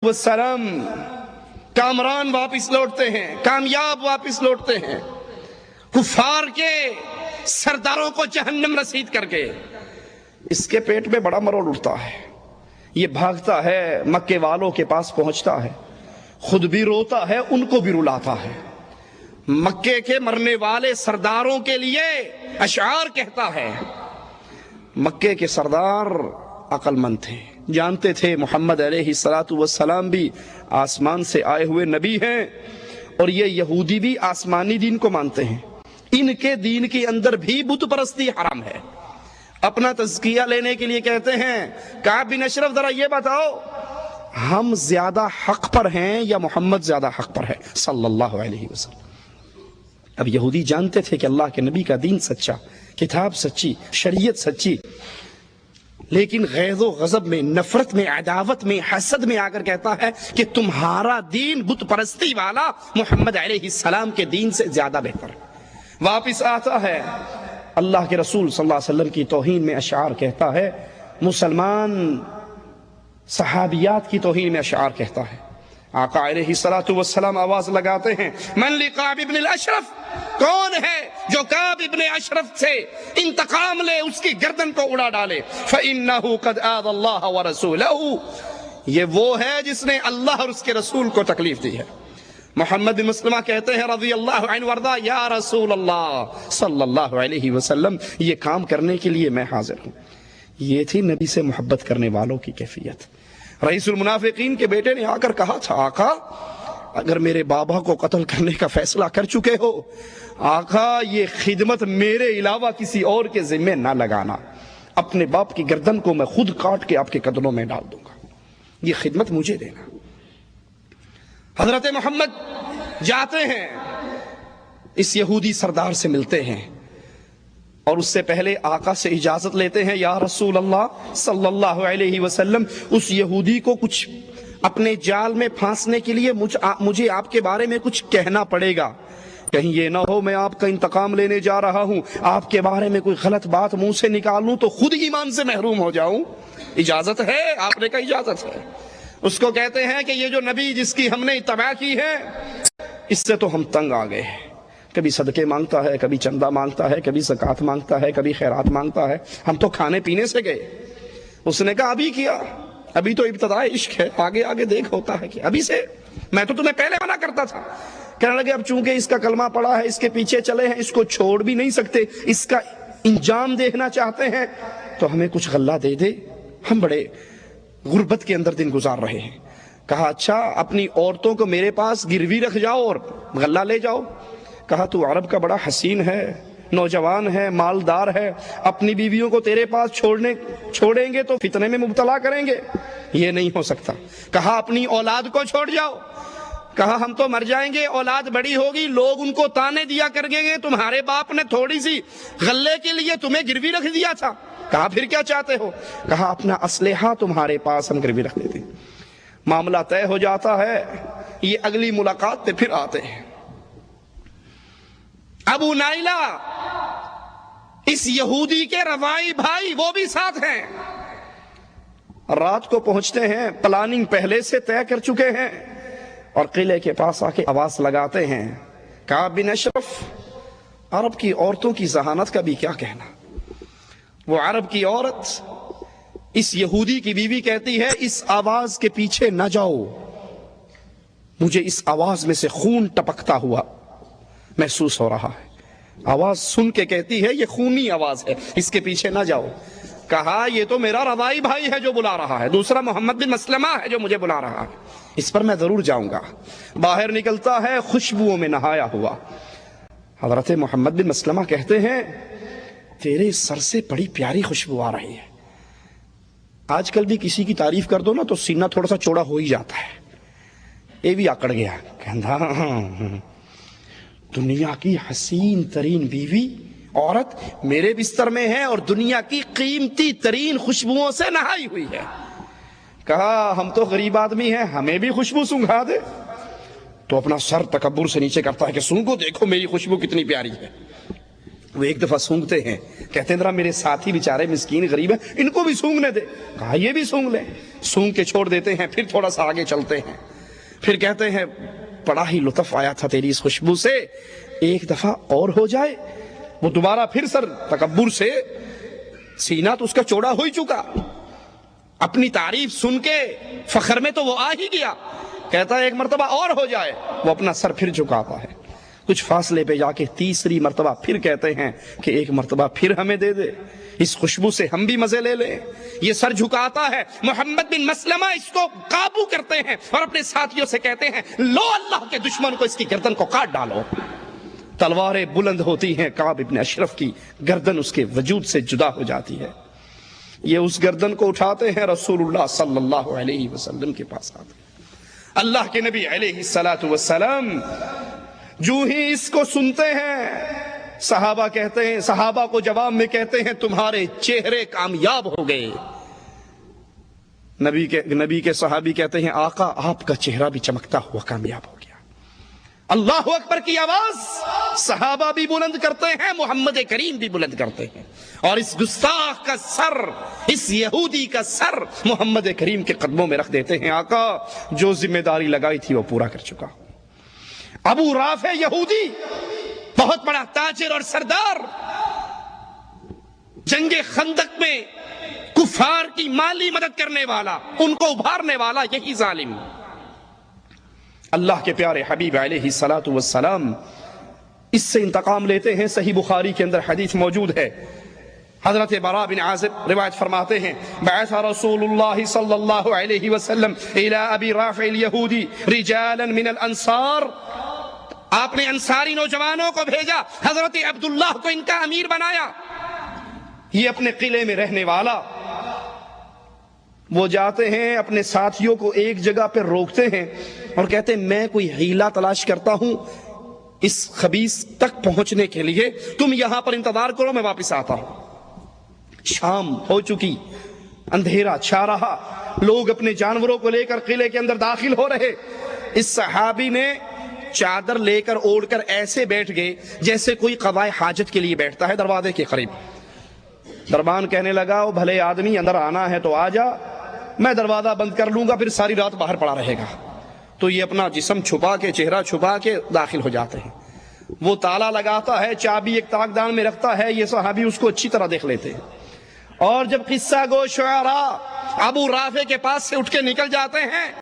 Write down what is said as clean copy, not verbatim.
والسلام کامران واپس لوٹتے ہیں، کامیاب واپس لوٹتے ہیں، کفار کے سرداروں کو جہنم رسید کر کے۔ اس کے پیٹ میں بڑا مروڑ اٹھتا ہے، یہ بھاگتا ہے، مکے والوں کے پاس پہنچتا ہے، خود بھی روتا ہے، ان کو بھی رلاتا ہے۔ مکے کے مرنے والے سرداروں کے لیے اشعار کہتا ہے۔ مکے کے سردار عقل مند تھے، جانتے تھے محمد علیہ السلام بھی آسمان سے آئے ہوئے نبی ہیں، اور یہ یہودی بھی آسمانی دین کو مانتے ہیں۔ ان کے دین کے اندر بھی بت پرستی حرام ہے۔ اپنا تزکیہ لینے کے لیے کہتے ہیں، کعب بن اشرف ذرا یہ بتاؤ، ہم زیادہ حق پر ہیں یا محمد زیادہ حق پر ہے صلی اللہ علیہ وسلم؟ اب یہودی جانتے تھے کہ اللہ کے نبی کا دین سچا، کتاب سچی، شریعت سچی، لیکن غیظ و غضب میں، نفرت میں، عداوت میں، حسد میں آ کر کہتا ہے کہ تمہارا دین بت پرستی والا محمد علیہ السلام کے دین سے زیادہ بہتر ہے۔ واپس آتا ہے، اللہ کے رسول صلی اللہ علیہ وسلم کی توہین میں اشعار کہتا ہے، مسلمان صحابیات کی توہین میں اشعار کہتا ہے۔ آقا علیہ السلام آواز لگاتے ہیں، من لقعب ابن الاشرف، کون ہے جو کعب ابن اشرف سے انتقام لے، اس کی گردن کو اڑا ڈالے؟ فإنه قد آذى الله ورسوله، یہ وہ ہے جس نے اللہ اور اس کے رسول کو تکلیف دی ہے۔ محمد بن مسلمہ کہتے ہیں رضی اللہ عنہ وارضا، یا رسول اللہ صلی اللہ علیہ وسلم، یہ کام کرنے کے لیے میں حاضر ہوں۔ یہ تھی نبی سے محبت کرنے والوں کی کیفیت۔ رئیس المنافقین کے بیٹے نے آ کر کہا تھا، آقا اگر میرے بابا کو قتل کرنے کا فیصلہ کر چکے ہو، آقا یہ خدمت میرے علاوہ کسی اور کے ذمہ نہ لگانا، اپنے باپ کی گردن کو میں خود کاٹ کے آپ کے قدموں میں ڈال دوں گا، یہ خدمت مجھے دینا۔ حضرت محمد جاتے ہیں، اس یہودی سردار سے ملتے ہیں، اور اس سے پہلے آقا سے اجازت لیتے ہیں، یا رسول اللہ صلی اللہ علیہ وسلم، اس یہودی کو کچھ اپنے جال میں پھانسنے کے لیے مجھے آپ کے بارے میں کچھ کہنا پڑے گا، کہیں یہ نہ ہو میں آپ کا انتقام لینے جا رہا ہوں، آپ کے بارے میں کوئی غلط بات منہ سے نکال لوں تو خود ایمان سے محروم ہو جاؤں۔ اجازت ہے؟ آپ نے کہا اجازت ہے۔ اس کو کہتے ہیں کہ یہ جو نبی جس کی ہم نے اتباع کی ہے، اس سے تو ہم تنگ آ گئے ہیں، کبھی صدقے مانگتا ہے، کبھی چندہ مانگتا ہے، کبھی زکوٰۃ مانگتا ہے، کبھی خیرات مانگتا ہے، ہم تو کھانے پینے سے گئے۔ اس نے کہا ابھی کیا، ابھی تو ابتداء عشق ہے، آگے آگے دیکھ ہوتا ہے کہ ابھی سے، میں تو تمہیں پہلے منع کرتا تھا۔ کہنے لگے اب چونکہ اس کا کلمہ پڑا ہے، اس کے پیچھے چلے ہیں، اس کو چھوڑ بھی نہیں سکتے، اس کا انجام دیکھنا چاہتے ہیں، تو ہمیں کچھ غلہ دے دے، ہم بڑے غربت کے اندر دن گزار رہے ہیں۔ کہا اچھا اپنی عورتوں کو میرے پاس گروی رکھ جاؤ اور غلہ لے جاؤ۔ کہا تو عرب کا بڑا حسین ہے، نوجوان ہے، مالدار ہے، اپنی بیویوں کو تیرے پاس چھوڑیں گے تو فتنے میں مبتلا کریں گے، یہ نہیں ہو سکتا۔ کہا اپنی اولاد کو چھوڑ جاؤ۔ کہا ہم تو مر جائیں گے، اولاد بڑی ہوگی، لوگ ان کو تانے دیا کریں گے، تمہارے باپ نے تھوڑی سی غلے کے لیے تمہیں گروی رکھ دیا تھا۔ کہا پھر کیا چاہتے ہو؟ کہا اپنا اسلحہ تمہارے پاس ہم گروی رکھ دیتے۔ معاملہ طے ہو جاتا ہے، یہ اگلی ملاقات پہ پھر آتے ہیں۔ ابو نائلہ اس یہودی کے روائی بھائی، وہ بھی ساتھ ہیں۔ رات کو پہنچتے ہیں، پلاننگ پہلے سے طے کر چکے ہیں، اور قلعے کے پاس آ کے آواز لگاتے ہیں، کعب بن اشرف، عرب کی عورتوں کی ذہانت کا بھی کیا کہنا۔ وہ عرب کی عورت اس یہودی کی بیوی کہتی ہے، اس آواز کے پیچھے نہ جاؤ، مجھے اس آواز میں سے خون ٹپکتا ہوا محسوس ہو رہا ہے۔ آواز سن کے کہتی ہے یہ خونی آواز ہے، اس کے پیچھے نہ جاؤ۔ کہا یہ تو میرا روائی بھائی ہے جو بلا رہا ہے، دوسرا محمد بن مسلمہ ہے جو مجھے بلا رہا ہے، اس پر میں ضرور جاؤں گا۔ باہر نکلتا ہے خوشبوؤں میں نہایا ہوا۔ حضرت محمد بن مسلمہ کہتے ہیں تیرے سر سے بڑی پیاری خوشبو آ رہی ہے۔ آج کل بھی کسی کی تعریف کر دو نا تو سینہ تھوڑا سا چوڑا ہو ہی جاتا ہے۔ یہ بھی آکڑ گیا، کہندا دنیا کی حسین ترین بیوی عورت میرے بستر میں ہے اور دنیا کی قیمتی ترین خوشبوؤں سے نہائی ہوئی ہے۔ کہا ہم تو غریب آدمی ہیں، ہمیں بھی خوشبو سنگھا دے۔ تو اپنا سر تکبر سے نیچے کرتا ہے کہ سنگو، دیکھو میری خوشبو کتنی پیاری ہے۔ وہ ایک دفعہ سونگتے ہیں، کہتے ہیں ذرا میرے ساتھی بیچارے مسکین غریب ہیں، ان کو بھی سونگنے دے. کہا یہ بھی سونگ لیں. سونگ کے چھوڑ دیتے ہیں. پھر تھوڑا سا آگے چلتے ہیں. پھر کہتے ہیں بڑا ہی لطف آیا تھا تیری اس خوشبو سے، ایک دفعہ اور ہو جائے. وہ دوبارہ پھر سر تکبر سے، سینہ تو اس کا چوڑا ہو ہی چکا، اپنی تعریف سن کے فخر میں تو وہ آ ہی گیا. کہتا ہے ایک مرتبہ اور ہو جائے. وہ اپنا سر پھر جھکاتا ہے. کچھ فاصلے پہ جا کے تیسری مرتبہ پھر کہتے ہیں کہ ایک مرتبہ پھر ہمیں دے دے، اس خوشبو سے ہم بھی مزے لے لیں. یہ سر جھکاتا ہے. محمد بن مسلمہ اس کو قابو کرتے ہیں اور اپنے ساتھیوں سے کہتے ہیں لو اللہ کے دشمن کو اس کی گردن کو کاٹ ڈالو. تلواریں بلند ہوتی ہیں. کعب ابن اشرف کی گردن اس کے وجود سے جدا ہو جاتی ہے. یہ اس گردن کو اٹھاتے ہیں، رسول اللہ صلی اللہ علیہ وسلم کے پاس آتے ہیں. اللہ کے نبی علیہ الصلوۃ والسلام جو ہی اس کو سنتے ہیں، صحابہ کہتے ہیں، صحابہ کو جواب میں کہتے ہیں تمہارے چہرے کامیاب ہو گئے. نبی کے صحابی کہتے ہیں آقا آپ کا چہرہ بھی چمکتا ہوا کامیاب ہو گیا. اللہ اکبر کی آواز صحابہ بھی بلند کرتے ہیں، محمد کریم بھی بلند کرتے ہیں، اور اس گستاخ کا سر، اس یہودی کا سر محمد کریم کے قدموں میں رکھ دیتے ہیں. آقا جو ذمہ داری لگائی تھی وہ پورا کر چکا. ابو رافع یہودی، بہت بڑا تاجر اور سردار، جنگ خندق میں کفار کی مالی مدد کرنے والا، ان کو ابھارنے والا یہی ظالم. اللہ کے پیارے حبیب علیہ الصلوۃ والسلام اس سے انتقام لیتے ہیں. صحیح بخاری کے اندر حدیث موجود ہے. حضرت براء بن عازب روایت فرماتے ہیں بعث رسول اللہ صلی اللہ علیہ وسلم الى ابی رافع الیہودی رجالا من الانصار. آپ نے انصاری نوجوانوں کو بھیجا، حضرت عبداللہ کو ان کا امیر بنایا. یہ اپنے قلعے میں رہنے والا. وہ جاتے ہیں اپنے ساتھیوں کو ایک جگہ پہ روکتے ہیں اور کہتے ہیں میں کوئی ہیلا تلاش کرتا ہوں اس خبیث تک پہنچنے کے لیے، تم یہاں پر انتظار کرو، میں واپس آتا ہوں. شام ہو چکی، اندھیرا چھا رہا، لوگ اپنے جانوروں کو لے کر قلعے کے اندر داخل ہو رہے. اس صحابی نے چادر لے کر اوڑھ کر ایسے بیٹھ گئے جیسے کوئی قضائے حاجت کے لیے بیٹھتا ہے دروازے کے قریب. دربان کہنے لگا او بھلے آدمی اندر آنا ہے تو آ جا، میں دروازہ بند کر لوں گا، پھر ساری رات باہر پڑا رہے گا. تو یہ اپنا جسم چھپا کے، چہرہ چھپا کے داخل ہو جاتے ہیں. وہ تالا لگاتا ہے، چابی ایک تاکدان میں رکھتا ہے. یہ صحابی اس کو اچھی طرح دیکھ لیتے ہیں. اور جب قصہ گو شعراء ابو رافع کے پاس سے اٹھ کے نکل جاتے ہیں